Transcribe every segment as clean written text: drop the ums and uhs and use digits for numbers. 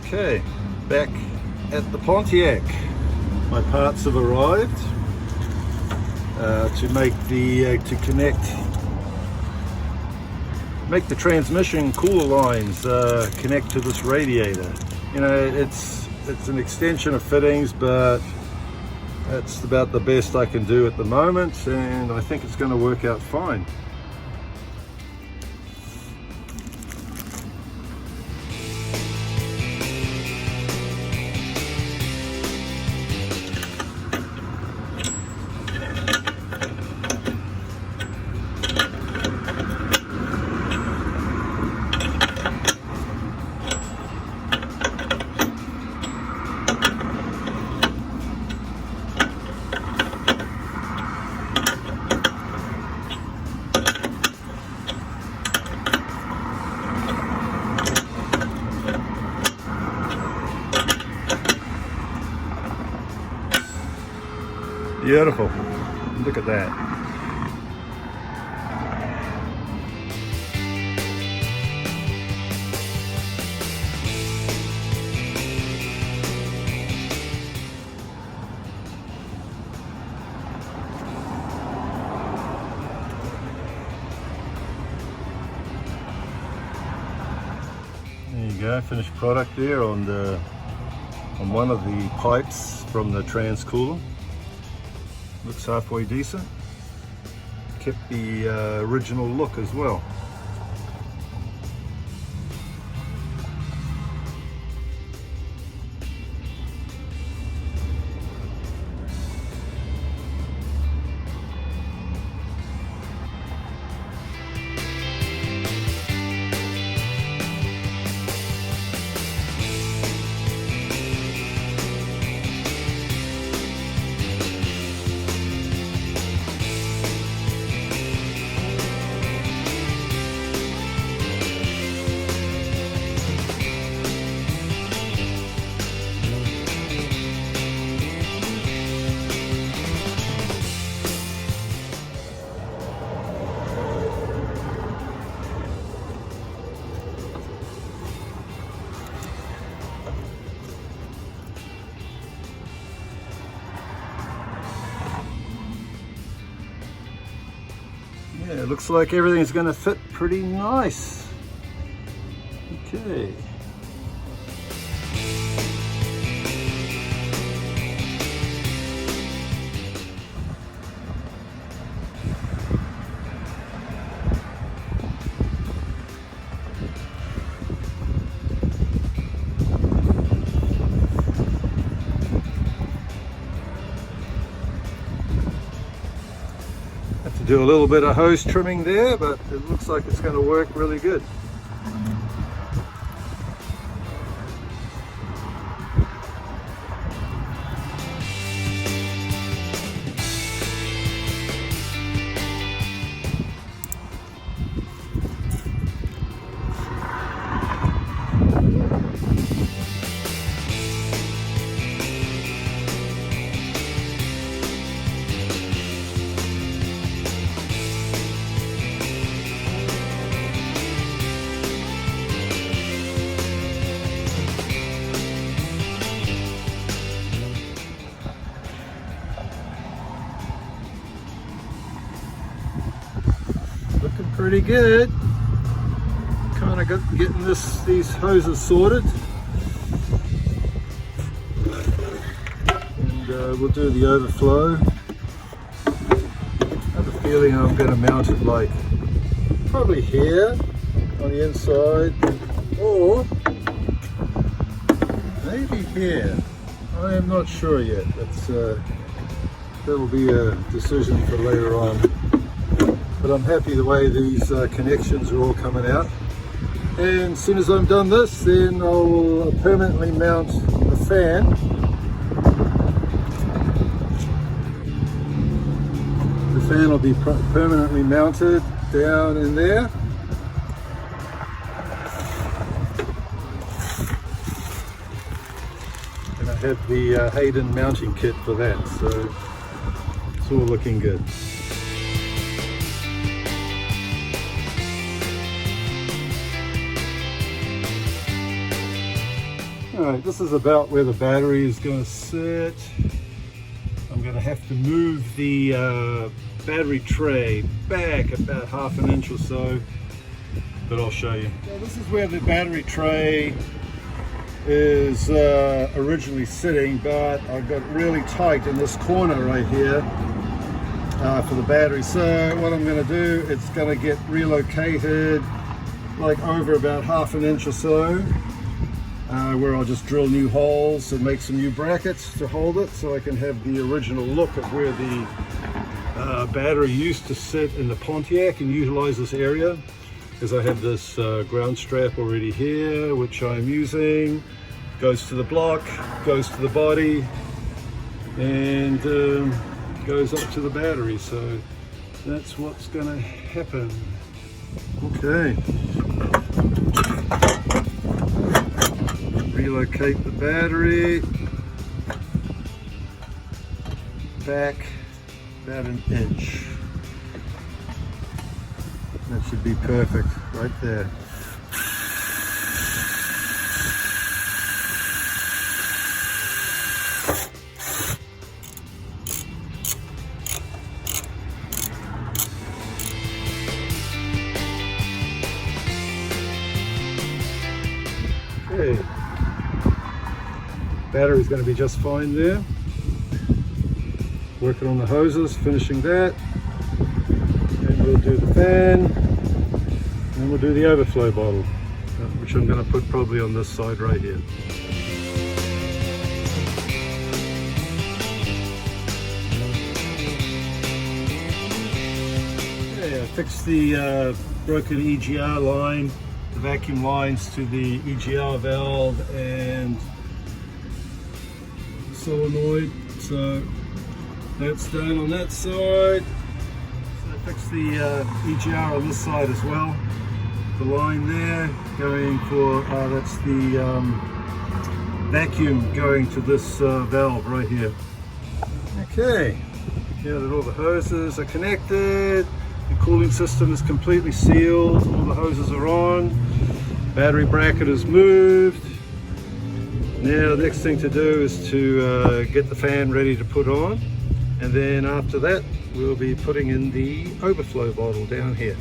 Okay, back at the Pontiac. My parts have arrived to make the make the transmission cooler lines connect to this radiator. You know, it's an extension of fittings, but that's about the best I can do at the moment, and I think it's going to work out fine. Beautiful. Look at that. There you go, finished product there on one of the pipes from the transcooler. Looks halfway decent. Kept the original look as well. Yeah, it looks like everything's going to fit pretty nice. Okay. Do a little bit of hose trimming there, but it looks like it's going to work really good. Looking pretty good. Kind of getting these hoses sorted, and we'll do the overflow. I have a feeling I'm going to mount it like probably here on the inside, or maybe here. I am not sure yet. That'll be a decision for later on. But I'm happy the way these connections are all coming out. And as soon as I'm done this, then I'll permanently mount the fan. The fan will be permanently mounted down in there. And I have the Hayden mounting kit for that, so it's all looking good. Alright, this is about where the battery is going to sit. I'm going to have to move the battery tray back about ½ an inch or so, but I'll show you. So this is where the battery tray is originally sitting, but I got really tight in this corner right here for the battery. So what I'm going to do, it's going to get relocated like over about ½ an inch or so, where I'll just drill new holes and make some new brackets to hold it, so I can have the original look of where the battery used to sit in the Pontiac and utilize this area. Because I have this ground strap already here, which I'm using. Goes to the block, goes to the body, and goes up to the battery. So that's what's going to happen. Okay. Relocate the battery back about an inch. That should be perfect right there. Okay. Battery's going to be just fine there. Working on the hoses, finishing that. And we'll do the fan, and then we'll do the overflow bottle, which I'm going to put probably on this side right here. Okay, I fixed the broken EGR line, the vacuum lines to the EGR valve and solenoid, so that's done on that side. Fix the EGR on this side as well. The line there going for, that's the vacuum going to this valve right here. Okay, now that all the hoses are connected, the cooling system is completely sealed, all the hoses are on, battery bracket is moved. Now the next thing to do is to get the fan ready to put on, and then after that we'll be putting in the overflow bottle down here.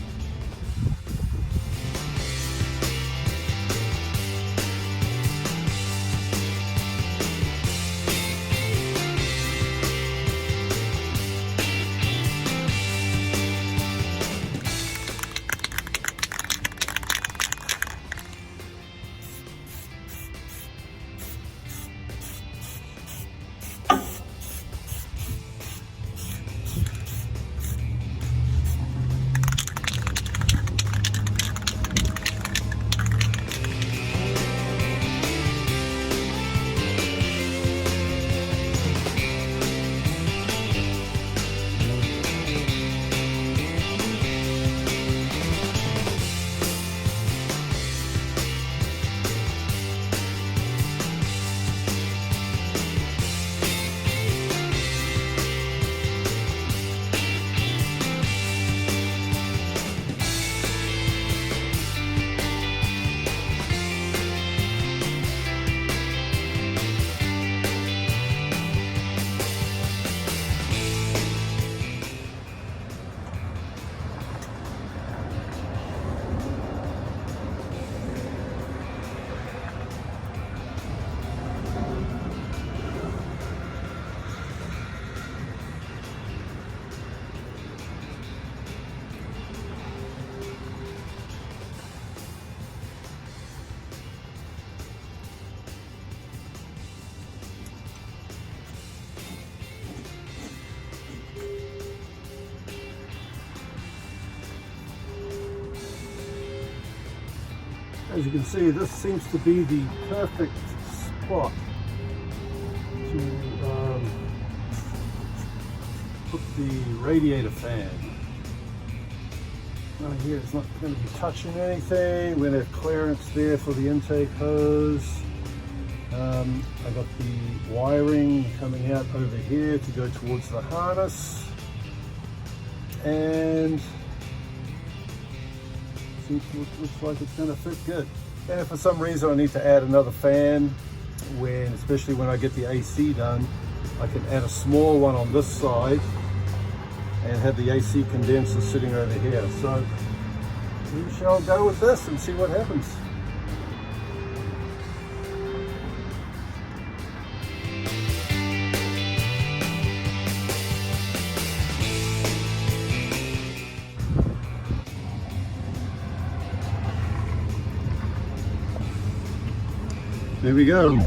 As you can see, this seems to be the perfect spot to put the radiator fan. Right here, it's not going to be touching anything. We're going to have clearance there for the intake hose. I got the wiring coming out over here to go towards the harness. And looks like it's going to fit good. And if for some reason I need to add another fan, especially when I get the AC done, I can add a small one on this side and have the AC condenser sitting over here. So we shall go with this and see what happens. There we go.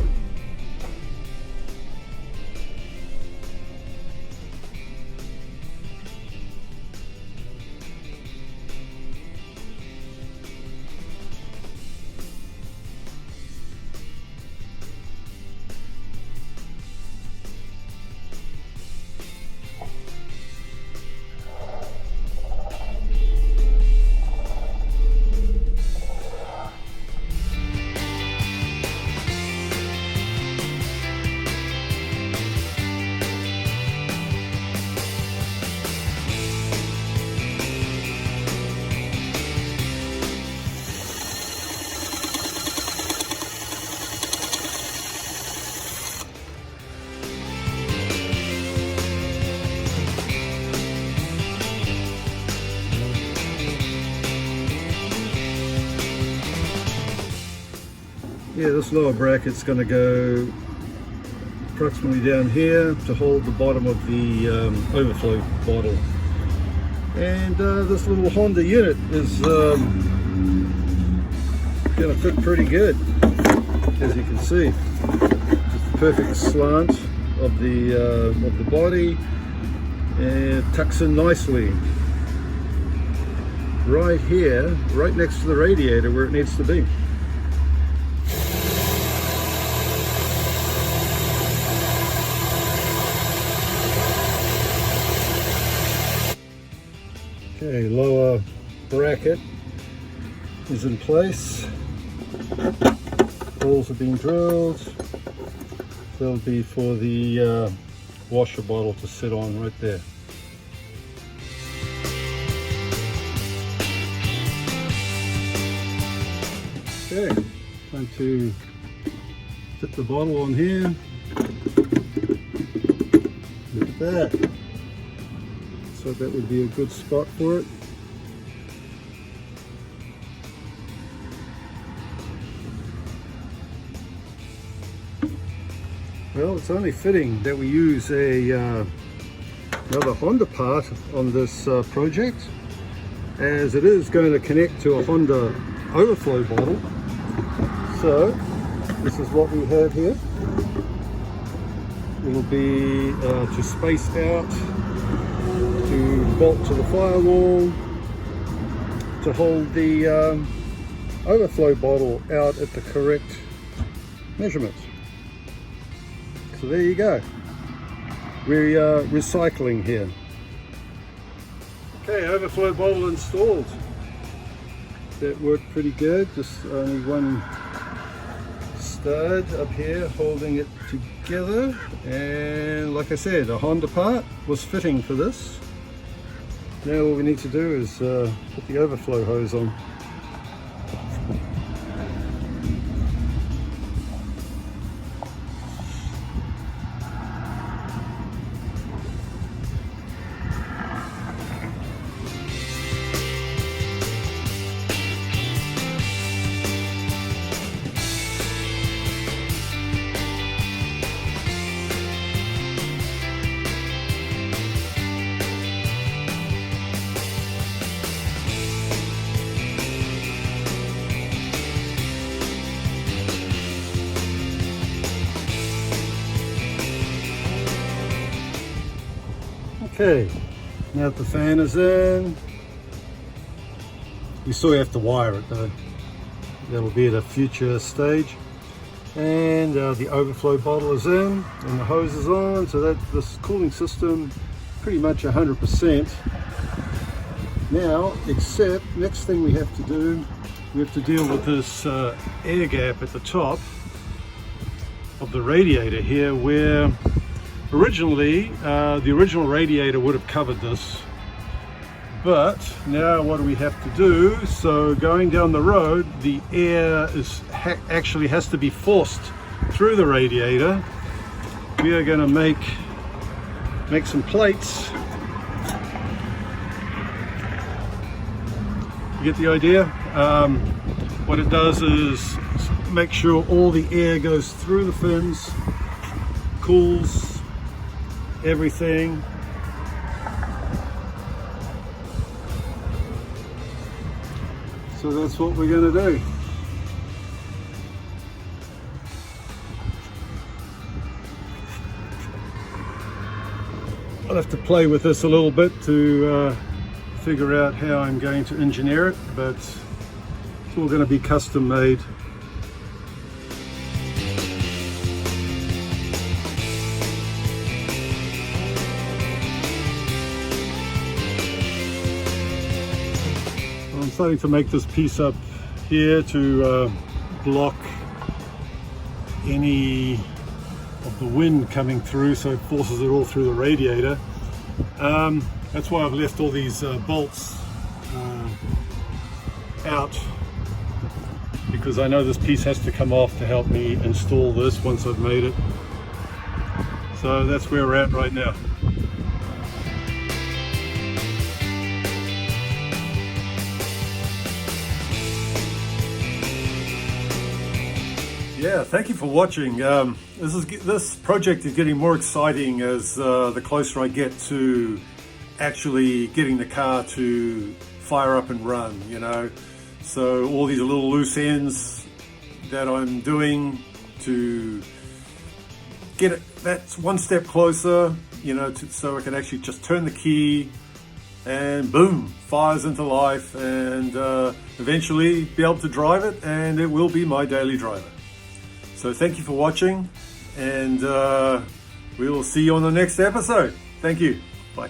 Yeah, this lower bracket's going to go approximately down here to hold the bottom of the overflow bottle. And this little Honda unit is going to fit pretty good, as you can see. Just the perfect slant of the body, and it tucks in nicely right here, right next to the radiator where it needs to be. Okay, lower bracket is in place. Holes have been drilled. They'll be for the washer bottle to sit on right there. Okay, time to fit the bottle on here. Look at that. So that would be a good spot for it. Well, it's only fitting that we use another Honda part on this project, as it is going to connect to a Honda overflow bottle. So this is what we have here. It'll be to space out, to bolt to the firewall, to hold the overflow bottle out at the correct measurement. So there you go. We're recycling here. Okay, overflow bottle installed. That worked pretty good. Just only one stud up here holding it together, and like I said, a Honda part was fitting for this. Now all we need to do is put the overflow hose on. Okay, now that the fan is in, you still have to wire it though. That'll be at a future stage. And the overflow bottle is in and the hose is on, so that this cooling system pretty much 100%. Now, except next thing we have to do, we have to deal with this air gap at the top of the radiator here, where originally the original radiator would have covered this, but now what do we have to do? So going down the road, the air is actually has to be forced through the radiator, we are going to make some plates. You get the idea? What it does is make sure all the air goes through the fins, cools everything. So that's what we're going to do. I'll have to play with this a little bit to figure out how I'm going to engineer it, but it's all going to be custom made. I'm starting to make this piece up here to block any of the wind coming through, so it forces it all through the radiator. That's why I've left all these bolts out, because I know this piece has to come off to help me install this once I've made it. So that's where we're at right now. Yeah, thank you for watching. This project is getting more exciting as the closer I get to actually getting the car to fire up and run, you know. So all these little loose ends that I'm doing to get it, that's one step closer, you know, so I can actually just turn the key and boom, fires into life, and eventually be able to drive it, and it will be my daily driver. So thank you for watching, and we will see you on the next episode. Thank you. Bye.